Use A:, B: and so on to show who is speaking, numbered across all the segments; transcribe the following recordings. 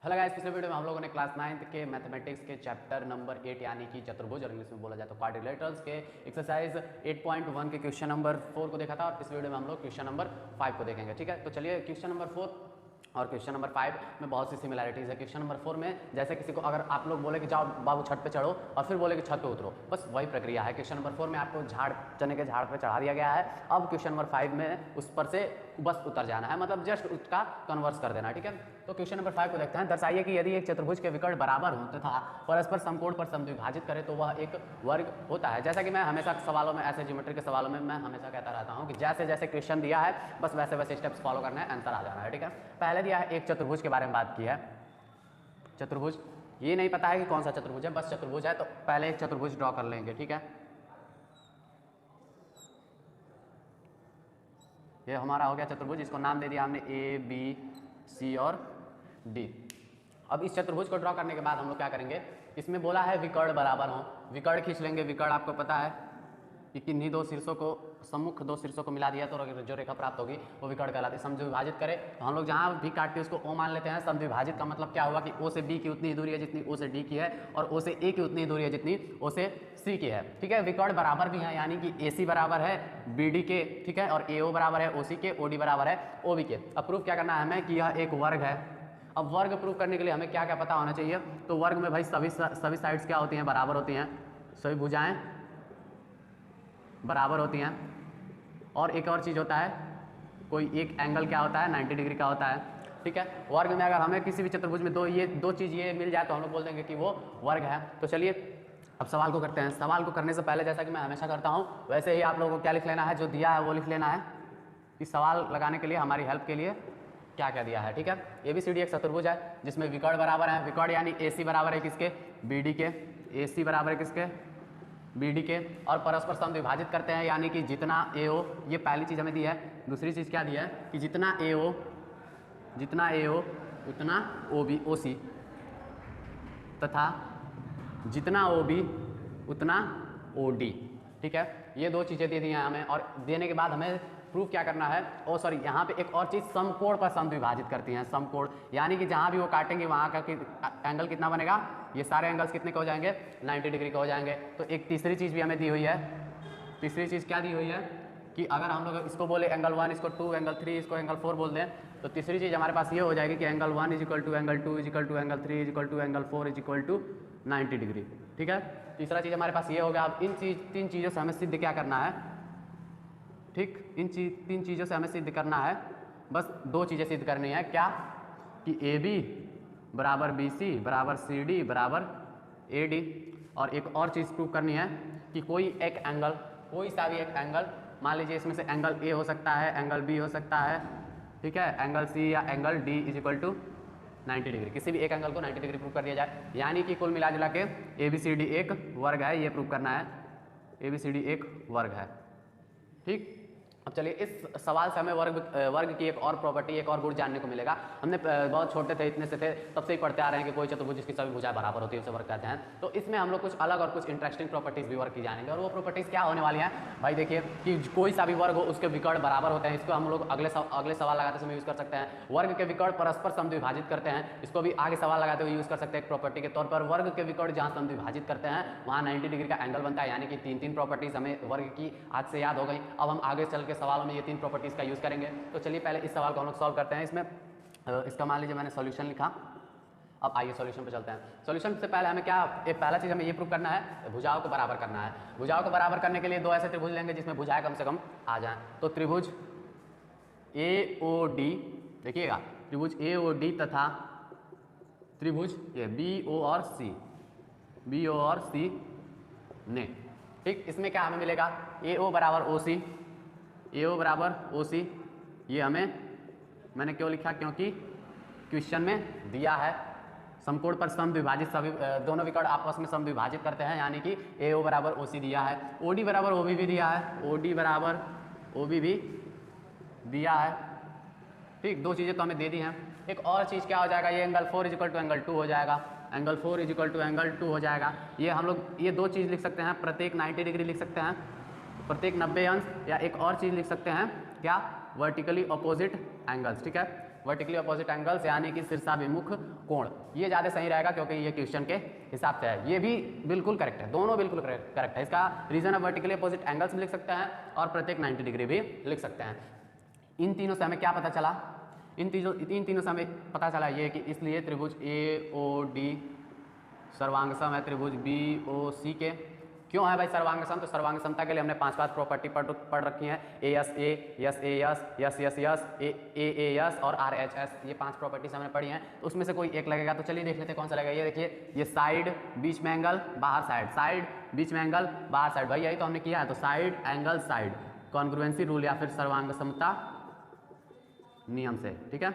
A: Hello guys, पिछले video में हम लोगों ने क्लास 9th के मैथमेटिक्स के चैप्टर नंबर 8 यानी कि चतुर्भुज और इंग्लिश में बोला जाए तो क्वाड्रिलेटरल्स के एक्सरसाइज 8.1 के क्वेश्चन नंबर 4 को देखा था और इस वीडियो में हम लोग क्वेश्चन नंबर 5 को देखेंगे। ठीक है, तो चलिए क्वेश्चन नंबर 4 और क्वेश्चन नंबर 5 में बहुत सी सिमिलैरिटीज़ है। क्वेश्चन नंबर 4 में जैसे किसी को अगर आप लोग बोले कि जाओ बाबू छत पे चढ़ो और फिर बोले कि छत पे उतरो, बस वही प्रक्रिया है। क्वेश्चन नंबर 4 में आपको चने के झाड़ पे चढ़ा दिया गया है। अब क्वेश्चन नंबर 5 में उस पर से बस उतर जाना है, मतलब जस्ट उसका कन्वर्स कर देना है। ठीक है, तो क्वेश्चन नंबर 5 को देखते हैं। दर्शाइए कि यदि एक चतुर्भुज के विकर्ण बराबर हों तथा परस्पर समकोण पर समद्विभाजित करे तो वह एक वर्ग होता है। जैसा कि मैं हमेशा सवालों में, ऐसे ज्योमेट्री के सवालों में मैं हमेशा कहता रहता हूँ कि जैसे जैसे क्वेश्चन दिया है बस वैसे वैसे स्टेप्स फॉलो करना है, आंसर आ जाना है। ठीक है, पहले दिया है एक चतुर्भुज के बारे में बात की है। चतुर्भुज, ये नहीं पता है कि कौन सा चतुर्भुज है, बस चतुर्भुज है तो पहले एक चतुर्भुज ड्रॉ कर लेंगे। ठीक है, ये हमारा हो गया चतुर्भुज, इसको नाम दे दिया हमने ए बी सी और डी। अब इस चतुर्भुज को ड्रॉ करने के बाद हम लोग क्या करेंगे, इसमें बोला है विकर्ण बराबर हो, विकर्ण खींच लेंगे। विकर्ण आपको पता है कि किन्हीं दो शीर्षों को, सम्मुख दो शीर्षों को मिला दिया तो जो रेखा प्राप्त होगी वो विकर्ण कहलाती है। समद्विभाजित करें तो हम लोग जहाँ भी काटते हैं उसको ओ मान लेते हैं। समद्विभाजित का मतलब क्या हुआ कि ओ से बी की उतनी ही दूरी है जितनी ओ से डी की है और ओ से ए की उतनी ही दूरी है जितनी ओ से सी की है। ठीक है, विकर्ण बराबर भी है, यानी कि ए सी बराबर है बी डी के, ठीक है, और ए ओ बराबर है ओ सी के, ओ डी बराबर है ओ बी के। अब प्रूफ क्या करना है हमें कि यह एक वर्ग है। अब वर्ग प्रूफ करने के लिए हमें क्या क्या पता होना चाहिए, तो वर्ग में भाई सभी साइड्स क्या होती हैं, बराबर होती हैं, सभी भुजाएं बराबर होती हैं। और एक और चीज़ होता है, कोई एक एंगल क्या होता है, 90 डिग्री का होता है। ठीक है, वर्ग में अगर हमें किसी भी चतुर्भुज में दो चीज़ ये मिल जाए तो हम लोग बोल देंगे कि वो वर्ग है। तो चलिए अब सवाल को करते हैं। सवाल को करने से पहले जैसा कि मैं हमेशा करता हूँ वैसे ही आप लोगों को क्या लिख लेना है, जो दिया है वो लिख लेना है। इस सवाल लगाने के लिए हमारी हेल्प के लिए क्या क्या दिया है। ठीक है, ए बी सी डी एक चतुर्भुज है जिसमें विकर्ण बराबर है। विकर्ण यानी ए सी बराबर है किसके, बी डी के, ए सी बराबर है किसके, बी डी के, और परस्पर समद्विभाजित करते हैं, यानी कि जितना ए ओ, ये पहली चीज़ हमें दी है। दूसरी चीज़ क्या दी है कि जितना ए ओ उतना ओ बी ओ सी, तथा जितना ओ बी उतना ओ डी। ठीक है, ये दो चीज़ें दे दी हैं हमें, और देने के बाद हमें प्रूफ क्या करना है, ओ सॉरी यहाँ पे एक और चीज़, समकोण पर समद्विभाजित करती हैं। समकोण यानी कि जहाँ भी वो काटेंगे वहाँ का एंगल कितना बनेगा, ये सारे एंगल्स कितने के हो जाएंगे, 90 डिग्री के हो जाएंगे। तो एक तीसरी चीज़ भी हमें दी हुई है। तीसरी चीज़ क्या दी हुई है कि अगर हम लोग इसको बोले एंगल 1, इसको 2, एंगल 3, इसको एंगल 4 बोल दें, तो तीसरी चीज़ हमारे पास ये हो जाएगी कि angle 1 is equal to angle 2 is equal to angle 3 is equal to angle 4 is equal to 90 degree. ठीक है, तीसरा चीज़ हमारे पास ये हो गया। अब इन तीन चीज़ों से हमें सिद्ध क्या करना है, ठीक, इन तीन चीज़ों से हमें सिद्ध करना है, बस दो चीज़ें सिद्ध करनी है। क्या कि ए बी बराबर बी सी बराबर सी डी बराबर ए डी, और एक और चीज़ प्रूव करनी है कि कोई एक एंगल, कोई सा भी एक एंगल, मान लीजिए इसमें से एंगल ए हो सकता है, एंगल बी हो सकता है, ठीक है, एंगल सी या angle D is equal to 90 degree, किसी भी एक एंगल को 90 डिग्री प्रूव कर दिया जाए, यानी कि कुल मिला जुला के ए बी सी डी एक वर्ग है, ये प्रूव करना है, ए बी सी डी एक वर्ग है। ठीक, अब चलिए इस सवाल से हमें वर्ग की एक और प्रॉपर्टी, एक और गुण जानने को मिलेगा। हमने बहुत छोटे थे, इतने से थे तब से ही पढ़ते आ रहे हैं कि कोई चतुर्भुज जिसकी सभी भुजाएं बराबर होती है उसे वर्ग कहते हैं। तो इसमें हम लोग कुछ अलग और कुछ इंटरेस्टिंग प्रॉपर्टीज भी वर्ग की जानेंगे, और वो प्रॉपर्टीज क्या होने वाली हैं भाई, देखिए कि कोई सा भी वर्ग हो उसके विकर्ण बराबर होते हैं। इसको हम लोग अगले सवाल लगाते समय यूज़ कर सकते हैं। वर्ग के विकर्ण परस्पर समद्विभाजित करते हैं, इसको भी आगे सवाल लगाते हुए यूज़ कर सकते हैं एक प्रॉपर्टी के तौर पर। वर्ग के विकर्ण जहाँ समद्विभाजित करते हैं वहाँ 90 डिग्री का एंगल बनता है, यानी कि तीन प्रॉपर्टीज हमें वर्ग की आज से याद हो गई। अब हम आगे चल के सवालों में ये तीन प्रॉपर्टीज का यूज़ करेंगे। तो चलिए पहले इस सवाल को हम लोग सॉल्व करते हैं। इसमें इसका मान लीजिए मैंने सॉल्यूशन लिखा। अब आइए सॉल्यूशन पे चलते हैं। सॉल्यूशन से पहले हमें क्या, पहला चीज़ हमें ये प्रूव करना है, भुजाओं को बराबर करना है। भुजाओं को बराबर करने के लिए दो ऐसे त्रिभुज लेंगे जिसमें भुजाएं कम से कम आ जाएं। तो त्रिभुज ए ओ डी, देखिएगा, त्रिभुज ए ओ डी तथा त्रिभुज ये बी ओ और सी ने। ठीक, इसमें क्या हमें मिलेगा, ए ओ बराबर ओ सी, ए ओ बराबर ओ सी, ये हमें मैंने क्यों लिखा, क्योंकि क्वेश्चन में दिया है समकोण पर समद्विभाजित, सभी दोनों विकर्ण आपस में समद्विभाजित करते हैं, यानी कि ए ओ बराबर ओ सी दिया है, ओ डी बराबर ओ बी भी दिया है, ओ डी बराबर ओ बी भी दिया है। ठीक, दो चीज़ें तो हमें दे दी हैं। एक और चीज़ क्या हो जाएगा, ये angle 4 is equal to angle 2 हो जाएगा, angle 4 is equal to angle 2 हो जाएगा। ये हम लोग ये दो चीज़ लिख सकते हैं, प्रत्येक 90 डिग्री लिख सकते हैं, प्रत्येक 90 अंश, या एक और चीज़ लिख सकते हैं क्या, वर्टिकली अपोजिट एंगल्स। ठीक है, वर्टिकली अपोजिट एंगल्स यानी कि शीर्षाभिमुख कोण, ये ज़्यादा सही रहेगा क्योंकि ये क्वेश्चन के हिसाब से है। ये भी बिल्कुल करेक्ट है, दोनों बिल्कुल करेक्ट है। इसका रीजन है वर्टिकली अपोजिट एंगल्स भी लिख सकते हैं और प्रत्येक 90 डिग्री भी लिख सकते हैं। इन तीनों से हमें क्या पता चला, इन तीनों से हमें पता चला ये कि इसलिए त्रिभुज AOD सर्वांग सम है त्रिभुज BOC के। क्यों है भाई सर्वांग सम? तो सर्वांग समता के लिए हमने 5 प्रॉपर्टी पढ़ रखी है, AS A, yes AS, yes yes yes, AAS और RHS, ये 5 प्रॉपर्टीज हमने पढ़ी हैं। तो उसमें से कोई एक लगेगा, तो चलिए देख लेते हैं कौन सा लगेगा। ये देखिए, ये साइड बीच में एंगल बाहर साइड, साइड बीच में एंगल बाहर साइड, भाई यही तो हमने किया है। तो side angle side, congruency rule या फिर सर्वांग समता नियम से, ठीक है,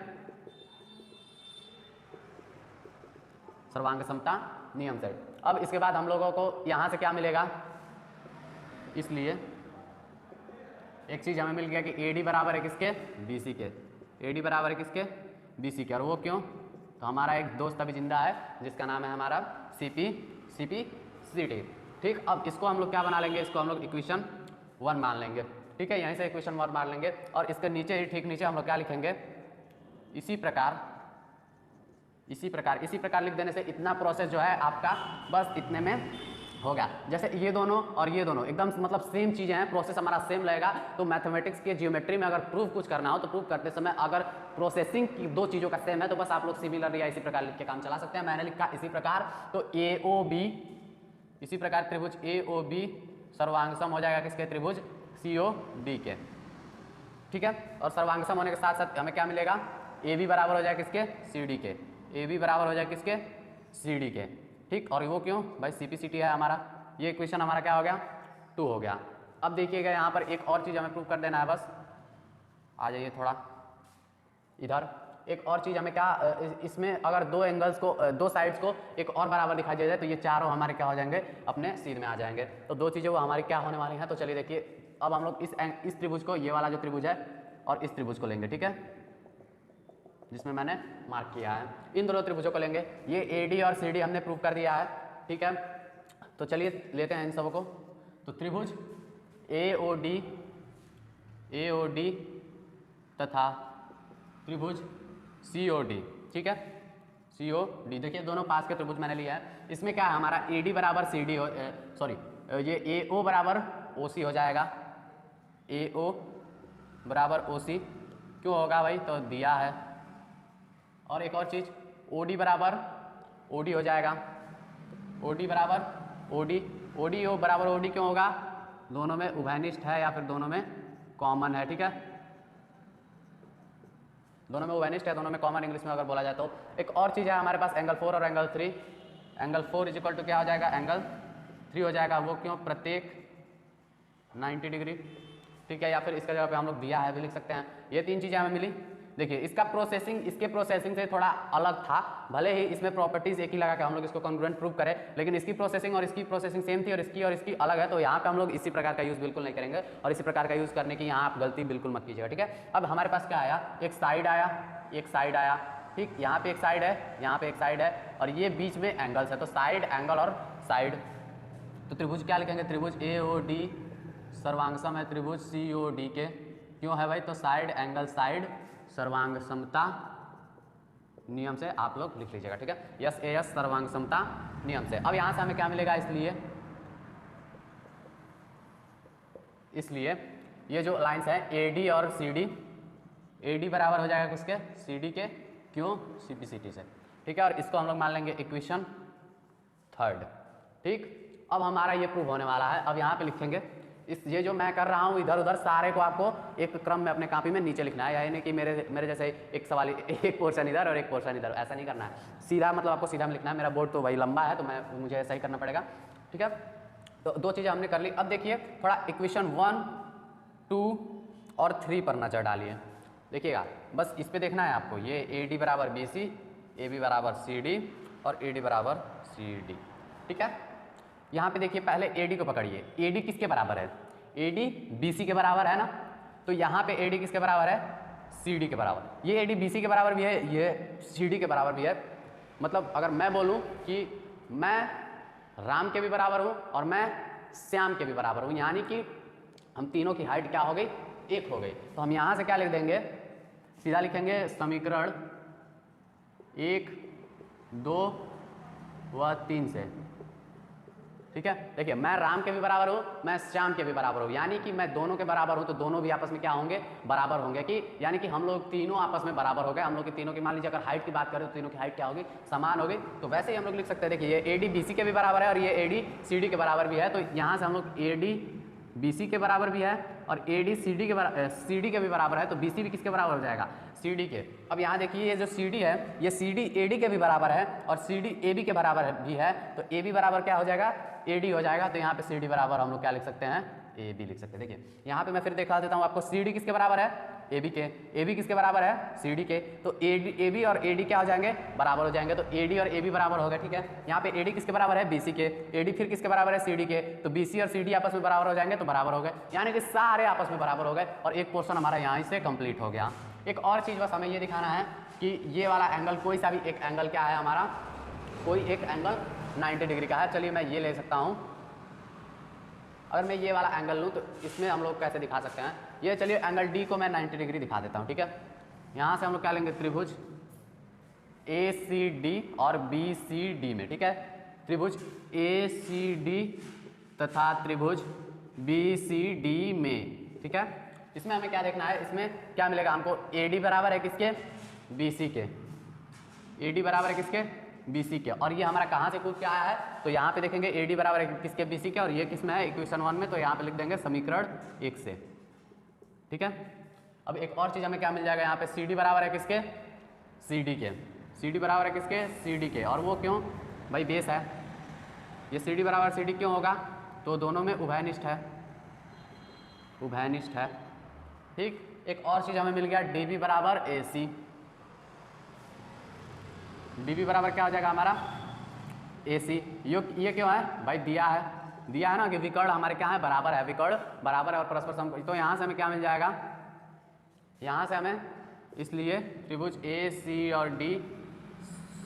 A: सर्वांग समता नियम से। अब इसके बाद हम लोगों को यहाँ से क्या मिलेगा, इसलिए एक चीज़ हमें मिल गया कि AD बराबर है किसके, BC के। AD बराबर है किसके, BC के। और वो क्यों? तो हमारा एक दोस्त अभी जिंदा है जिसका नाम है हमारा CPCT, ठीक। अब इसको हम लोग क्या बना लेंगे, इसको हम लोग इक्वेशन 1 मान लेंगे, ठीक है। यहीं से इक्वेशन 1 मान लेंगे और इसके नीचे ही ठीक नीचे हम लोग क्या लिखेंगे, इसी प्रकार लिख देने से इतना प्रोसेस जो है आपका बस इतने में होगा। जैसे ये दोनों और ये दोनों एकदम मतलब सेम चीज़ें हैं, प्रोसेस हमारा सेम रहेगा। तो मैथमेटिक्स के जियोमेट्री में अगर प्रूव कुछ करना हो तो प्रूव करते समय अगर प्रोसेसिंग की दो चीज़ों का सेम है तो बस आप लोग सिमिलर या इसी प्रकार लिख के काम चला सकते हैं। मैंने लिखा इसी प्रकार, तो AOB इसी प्रकार त्रिभुज AOB सर्वांग सम हो जाएगा किसके, त्रिभुज COD के, ठीक है। और सर्वांग सम होने के साथ साथ हमें क्या मिलेगा, AB बराबर हो जाए किसके, CD के, AB बराबर हो जाए किसके, CD के, ठीक। और वो क्यों भाई, CPCT है हमारा। ये इक्वेशन हमारा क्या हो गया, 2 हो गया। अब देखिएगा यहाँ पर एक और चीज़ हमें प्रूव कर देना है, बस आ जाइए थोड़ा इधर। एक और चीज़ हमें क्या, इसमें अगर दो एंगल्स को, दो साइड्स को एक और बराबर दिखाई दिया जाए तो ये चारों हमारे क्या हो जाएंगे, अपने सीध में आ जाएंगे। तो दो चीज़ें वो हमारी क्या होने वाली हैं, तो चलिए देखिए। अब हम लोग इस त्रिभुज को, ये वाला जो त्रिभुज है और इस त्रिभुज को लेंगे, ठीक है, जिसमें मैंने मार्क किया है। इन दोनों त्रिभुजों को लेंगे। ये AD और CD हमने प्रूव कर दिया है, ठीक है। तो चलिए लेते हैं इन सबको। तो त्रिभुज AOD तथा त्रिभुज COD, ठीक है, COD। देखिए दोनों पास के त्रिभुज मैंने लिया है। इसमें क्या है हमारा, AD बराबर CD सॉरी ये AO बराबर OC हो जाएगा। AO बराबर OC क्यों होगा भाई, तो दिया है। और एक और चीज़, OD बराबर OD हो जाएगा, OD बराबर OD बराबर OD क्यों होगा, दोनों में उभयनिष्ठ है या फिर दोनों में कॉमन है, ठीक है, दोनों में उभयनिष्ठ है, दोनों में कॉमन इंग्लिश में अगर बोला जाए तो। एक और चीज़ है हमारे पास एंगल 4 और angle 3। Angle 4 is equal to क्या हो जाएगा, एंगल 3 हो जाएगा। वो क्यों, प्रत्येक 90 डिग्री, ठीक है। या फिर इसका जगह पे हम लोग दिया है भी लिख सकते हैं। ये 3 चीज़ें हमें मिली। देखिए इसका प्रोसेसिंग इसके प्रोसेसिंग से थोड़ा अलग था, भले ही इसमें प्रॉपर्टीज एक ही लगा के हम लोग इसको कॉन्ग्रुएंट प्रूव करें, लेकिन इसकी प्रोसेसिंग और इसकी प्रोसेसिंग सेम थी और इसकी अलग है। तो यहाँ पे हम लोग इसी प्रकार का यूज़ बिल्कुल नहीं करेंगे और इसी प्रकार का यूज़ करने की यहाँ आप गलती बिल्कुल मत कीजिएगा, ठीक है। अब हमारे पास क्या आया, एक साइड आया, ठीक। यहाँ पे एक साइड है, यहाँ पे एक साइड है और ये बीच में एंगल्स है। तो साइड, एंगल और साइड, तो त्रिभुज क्या लिखेंगे, त्रिभुज AOD सर्वांग सम है त्रिभुज COD के। क्यों है भाई, तो साइड एंगल साइड सर्वांग समता नियम से आप लोग लिख लीजिएगा, ठीक है। यस AS सर्वांग समता नियम से। अब यहाँ से हमें क्या मिलेगा, इसलिए ये जो लाइंस है AD और CD, AD बराबर हो जाएगा किसके, CD के, क्यों, CPCT से, ठीक है। और इसको हम लोग मान लेंगे इक्वेशन 3, ठीक। अब हमारा ये प्रूव होने वाला है। अब यहाँ पे लिखेंगे ये जो मैं कर रहा हूँ इधर उधर सारे को आपको एक क्रम में अपने कॉपी में नीचे लिखना है, यानी कि मेरे जैसे एक सवाल, एक पोर्शन इधर और एक पोर्शन इधर, ऐसा नहीं करना है। सीधा मतलब आपको सीधा में लिखना है। मेरा बोर्ड तो भाई लंबा है तो मुझे ऐसा ही करना पड़ेगा, ठीक है। तो 2 चीज़ें हमने कर ली। अब देखिए थोड़ा इक्वेशन 1, 2 और 3 पर नजर डालिए। देखिएगा बस इस पर देखना है आपको। ये AD बराबर BC, AB बराबर CD और AD बराबर CD, ठीक है। यहाँ पे देखिए पहले AD को पकड़िए। AD किसके बराबर है, AD BC के बराबर है ना। तो यहाँ पे AD किसके बराबर है, CD के बराबर। ये AD BC के बराबर भी है, ये CD के बराबर भी है। मतलब अगर मैं बोलूँ कि मैं राम के भी बराबर हूँ और मैं श्याम के भी बराबर हूँ, यानी कि हम तीनों की हाइट क्या हो गई, 1 हो गई। तो हम यहाँ से क्या लिख देंगे, सीधा लिखेंगे समीकरण 1, 2 व 3 से। ठीक है, देखिए मैं राम के भी बराबर हूँ, मैं श्याम के भी बराबर हूँ, यानी कि मैं दोनों के बराबर हूँ, तो दोनों भी आपस में क्या होंगे, बराबर होंगे। कि यानी कि हम लोग तीनों आपस में बराबर हो गए। हम लोग की तीनों की, मान लीजिए अगर हाइट की बात करें तो तीनों की हाइट क्या होगी, समान होगी। तो वैसे ही हम लोग लिख सकते हैं, देखिए ये AD BC के भी बराबर है और ये AD CD के बराबर भी है। तो यहाँ से हम लोग AD BC के बराबर भी है और AD CD के भी बराबर है, तो BC भी किसके बराबर हो जाएगा, CD के। अब यहाँ देखिए ये जो CD है, ये CD AD के भी बराबर है और CD AB के बराबर भी है। तो AB बराबर क्या हो जाएगा, AD हो जाएगा। तो यहाँ पे CD बराबर हम लोग क्या लिख सकते हैं, AB लिख सकते हैं। देखिए यहाँ पे मैं फिर दिखा देता हूँ आपको, CD किसके बराबर है, AB के। AB किसके बराबर है, CD के। तो AB और AD क्या हो जाएंगे, बराबर हो जाएंगे। तो AD और AB बराबर हो गए। ठीक है, यहाँ पे AD किसके बराबर है, BC के। AD फिर किसके बराबर है, CD के। तो BC और CD आपस में बराबर हो जाएंगे, तो बराबर हो गए, यानी कि सारे आपस में बराबर हो गए और एक पोर्शन हमारा यहाँ से कंप्लीट हो गया। एक और चीज़ बस हमें ये दिखाना है कि ये वाला एंगल, कोई सा भी एक एंगल क्या है हमारा, कोई एक एंगल 90 डिग्री का है। चलिए मैं ये ले सकता हूँ, अगर मैं ये वाला एंगल लूँ तो इसमें हम लोग कैसे दिखा सकते हैं, ये चलिए एंगल D को मैं 90 डिग्री दिखा देता हूँ। ठीक है, यहाँ से हम लोग क्या लेंगे, त्रिभुज ACD और BCD में। ठीक है, त्रिभुज ACD तथा त्रिभुज BCD में। ठीक है, इसमें हमें क्या देखना है, इसमें क्या मिलेगा हमको, AD बराबर है किसके, BC के। AD बराबर है किसके, BC के। और ये हमारा कहाँ से कूद के आया है, तो यहाँ पे देखेंगे AD बराबर है किसके, BC के। और ये किस में है, इक्वेशन 1 में। तो यहाँ पे लिख देंगे समीकरण 1 से। ठीक है, अब एक और चीज़ हमें क्या मिल जाएगा, यहाँ पे CD बराबर है किसके, CD के। CD बराबर है किसके, CD के। और वो क्यों भाई, बेस है, ये CD बराबर CD क्यों होगा, तो दोनों में उभयनिष्ठ है, उभयनिष्ठ है। ठीक, एक और चीज़ हमें मिल गया, DB बराबर AC। DB बराबर क्या हो जाएगा हमारा, AC। ये क्यों है भाई, दिया है ना कि विकर्ण हमारे क्या है, बराबर है, विकर्ण बराबर है और परस्पर सम। तो यहाँ से हमें क्या मिल जाएगा, यहाँ से हमें, इसलिए त्रिभुज AC और D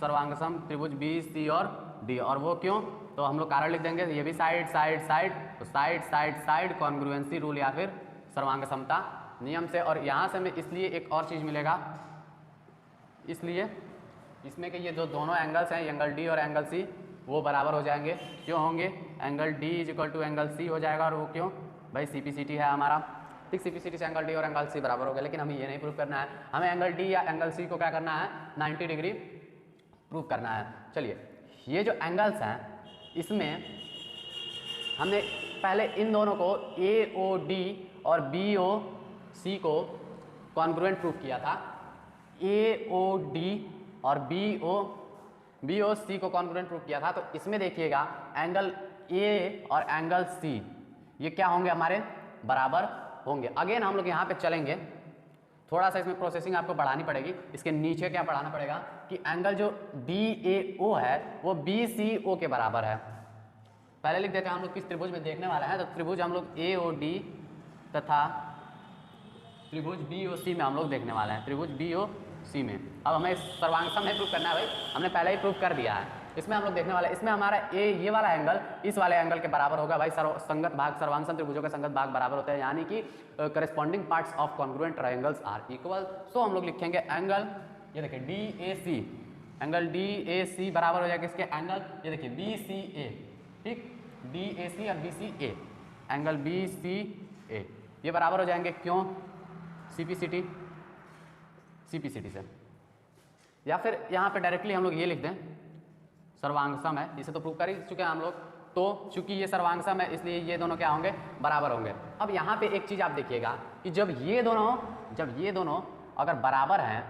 A: सर्वांगसम त्रिभुज BC और D। और वो क्यों, तो हम लोग कारण लिख देंगे, ये भी साइड साइड साइड, तो side side side congruency rule या फिर सर्वांग समता नियम से। और यहाँ से हमें इसलिए एक और चीज़ मिलेगा, इसलिए इसमें कि ये जो दोनों एंगल्स हैं, एंगल D और एंगल C, वो बराबर हो जाएंगे। क्यों होंगे, एंगल D = एंगल C हो जाएगा। और वो क्यों भाई, CPCT है हमारा। ठीक, CPCT से एंगल D और एंगल C बराबर हो गए। लेकिन हमें ये नहीं प्रूव करना है, हमें एंगल D या एंगल C को क्या करना है, 90 डिग्री प्रूव करना है। चलिए, ये जो एंगल्स हैं, इसमें हमने पहले इन दोनों को AOD और BOC को कॉन्ग्रुएंट प्रूव किया था। AOD और BOC को कॉन्ग्रुएंट प्रूव किया था। तो इसमें देखिएगा एंगल A और एंगल C ये क्या होंगे, हमारे बराबर होंगे। अगेन हम लोग यहाँ पे चलेंगे, थोड़ा सा इसमें प्रोसेसिंग आपको बढ़ानी पड़ेगी। इसके नीचे क्या बढ़ाना पड़ेगा कि एंगल जो BAO है वो BCO के बराबर है। पहले लिख देते हैं हम लोग किस त्रिभुज में देखने वाला है, तो त्रिभुज हम लोग AOD तथा त्रिभुज BOC में हम लोग देखने वाले हैं, त्रिभुज BOC में। अब हमें सर्वांगसम नहीं प्रूव करना है भाई, हमने पहले ही प्रूव कर दिया है। इसमें हम लोग देखने वाले, इसमें हमारा ये वाला एंगल इस वाले एंगल के बराबर होगा भाई। संगत भाग, सर्वांगसम त्रिभुजों के संगत भाग बराबर होते हैं, यानी कि corresponding parts of congruent triangles are equal. So हम लोग लिखेंगे एंगल, ये देखिए DAC, एंगल DAC बराबर हो जाएगा किसके, एंगल ये देखिए BCA। ठीक, DAC और BCA, एंगल BCA ये बराबर हो जाएंगे। क्यों, CPCT से। या फिर यहाँ पे डायरेक्टली हम लोग ये लिख दें, सर्वांगसम है, इसे तो प्रूव कर ही चुके हैं हम लोग। तो चूंकि ये सर्वांगसम है, इसलिए ये दोनों क्या होंगे, बराबर होंगे। अब यहाँ पे एक चीज़ आप देखिएगा कि जब ये दोनों अगर बराबर हैं,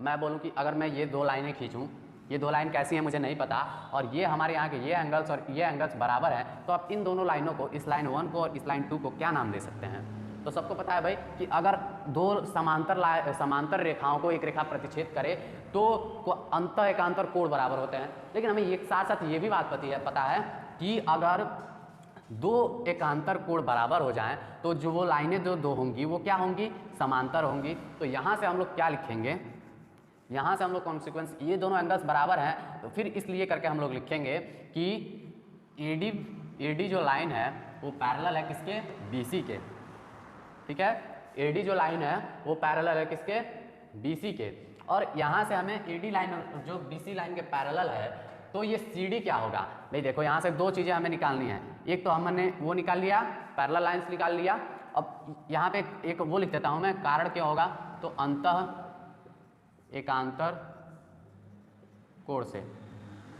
A: मैं बोलूँ कि अगर मैं ये दो लाइनें खींचूँ, ये दो लाइन कैसी हैं मुझे नहीं पता, और ये हमारे यहाँ के ये एंगल्स और ये एंगल्स बराबर हैं, तो आप इन दोनों लाइनों को, इस लाइन 1 को और इस लाइन 2 को क्या नाम दे सकते हैं। तो सबको पता है भाई कि अगर दो समांतर रेखाओं को एक रेखा प्रतिच्छेद करे तो अंतः एकांतर कोण बराबर होते हैं। लेकिन हमें एक साथ साथ ये भी बात पता है कि अगर दो एकांतर कोण बराबर हो जाएं तो जो वो लाइनें जो दो होंगी वो क्या होंगी, समांतर होंगी। तो यहाँ से हम लोग क्या लिखेंगे, यहाँ से हम लोग कॉन्सिक्वेंस, ये दोनों एंगल्स बराबर हैं तो फिर इसलिए करके हम लोग लिखेंगे कि AD जो लाइन है वो पैरेलल है किसके, BC के। ठीक है, AD जो लाइन है वो पैरेलल है किसके, BC के, और यहाँ से हमें AD लाइन जो BC लाइन के पैरेलल है, तो ये CD क्या होगा भाई। देखो यहाँ से दो चीज़ें हमें निकालनी है, एक तो हमने वो निकाल लिया, पैरेलल लाइंस निकाल लिया। अब यहाँ पे एक वो लिख देता हूँ मैं, कारण क्या होगा, तो अंतः एकांतर कोण से,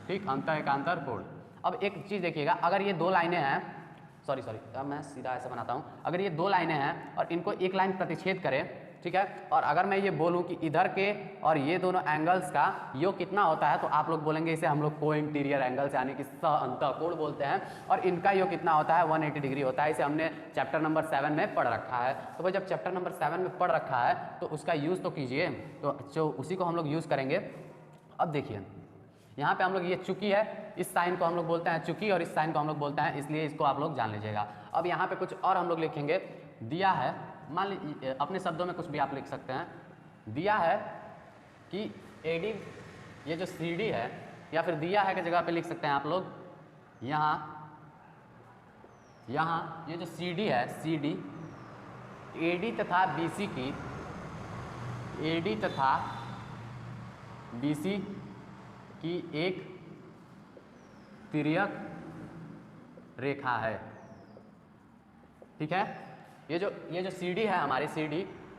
A: ठीक, अंतः एकांतर कोण। अब एक चीज़ देखिएगा, अगर ये दो लाइनें हैं, सॉरी अब मैं सीधा ऐसे बनाता हूँ, अगर ये दो लाइनें हैं और इनको एक लाइन प्रतिच्छेद करे, ठीक है, और अगर मैं ये बोलूँ कि इधर के और ये दोनों एंगल्स का योग कितना होता है, तो आप लोग बोलेंगे इसे हम लोग को इंटीरियर एंगल्स यानी कि सह अंतः कोण बोलते हैं, और इनका योग कितना होता है 180 डिग्री होता है। इसे हमने चैप्टर नंबर 7 में पढ़ रखा है। तो भाई जब चैप्टर नंबर 7 में पढ़ रखा है तो उसका यूज़ तो कीजिए, तो जो उसी को हम लोग यूज़ करेंगे। अब देखिए यहाँ पे हम लोग ये चुकी है, इस साइन को हम लोग बोलते हैं चुकी और इस साइन को हम लोग बोलते हैं, इसलिए इसको आप लोग जान लीजिएगा। अब यहाँ पे कुछ और हम लोग लिखेंगे, दिया है, मान लीजिए अपने शब्दों में कुछ भी आप लिख सकते हैं, दिया है कि AD ये जो CD है, या फिर दिया है की जगह पे लिख सकते हैं आप लोग यहाँ ये जो CD है, CD AD तथा BC की एक तिर्यक रेखा है, ठीक है। ये जो CD है हमारी,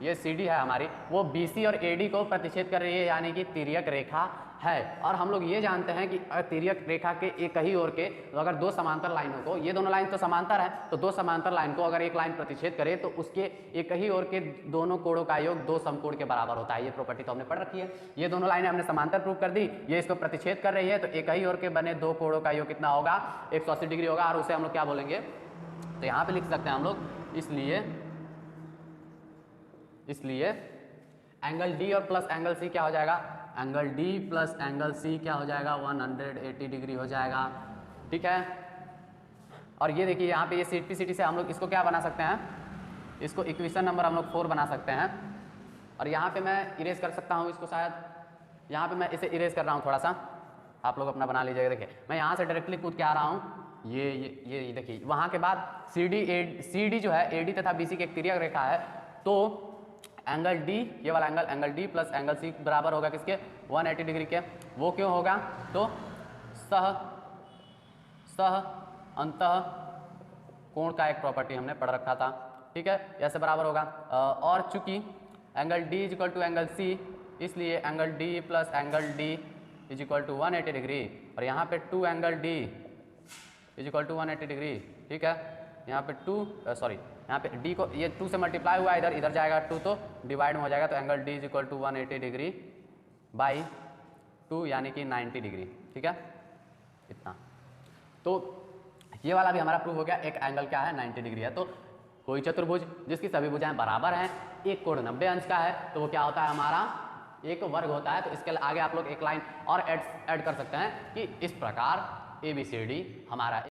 A: ये CD है हमारी, वो BC और AD को प्रतिच्छेद कर रही है, यानी कि तिर्यक रेखा है। और हम लोग ये जानते हैं कि तिर्यक रेखा के एक ही ओर के, तो अगर दो समांतर लाइनों को, ये दोनों लाइन तो समांतर है, तो दो समांतर लाइन को अगर एक लाइन प्रतिच्छेद करे तो उसके एक ही ओर के दोनों कोणों का योग दो समकोण के बराबर होता है। ये प्रॉपर्टी तो हमने पढ़ रखी है। ये दोनों लाइनें हमने समांतर प्रूव कर दी, ये इसको प्रतिच्छेद कर रही है, तो एक ही ओर के बने दो कोणों का योग कितना होगा, 180 डिग्री होगा, और उसे हम लोग क्या बोलेंगे, तो यहाँ पे लिख सकते हैं हम लोग, इसलिए एंगल D और प्लस एंगल C क्या हो जाएगा, angle D plus angle C क्या हो जाएगा, 180 डिग्री हो जाएगा, ठीक है। और ये देखिए यहाँ पे ये CPCT से हम लोग इसको क्या बना सकते हैं, इसको इक्वेशन नंबर हम लोग 4 बना सकते हैं। और यहाँ पे मैं इरेज कर सकता हूँ इसको, शायद यहाँ पे मैं इसे इरेज कर रहा हूँ थोड़ा सा, आप लोग अपना बना लीजिएगा। देखिए मैं यहाँ से डायरेक्टली कूद के आ रहा हूँ, ये देखिए, वहाँ के बाद CD जो है AD तथा BC की एक तिर्यक रेखा है, तो एंगल D, ये वाला angle D plus angle C बराबर होगा किसके, 180 डिग्री के। वो क्यों होगा, तो सह अंतः कोण का एक प्रॉपर्टी हमने पढ़ रखा था, ठीक है, ऐसे बराबर होगा। और चूंकि angle D is equal to angle C, इसलिए angle D plus angle D is equal to 180 degree, और यहाँ पे 2 angle D is equal to 180 degree, ठीक है। यहाँ पे यहाँ पे D को ये 2 से मल्टीप्लाई हुआ, इधर जाएगा 2 तो डिवाइड में हो जाएगा, तो angle D is equal to 180 degree by 2 यानी कि 90 डिग्री, ठीक है, इतना। तो ये वाला भी हमारा प्रूव हो गया, एक एंगल क्या है 90 डिग्री है। तो कोई चतुर्भुज जिसकी सभी भुजाएं बराबर हैं, एक कोण 90 अंश का है, तो वो क्या होता है, हमारा एक वर्ग होता है। तो इसके आगे आप लोग एक लाइन और ऐड कर सकते हैं कि इस प्रकार ABCD हमारा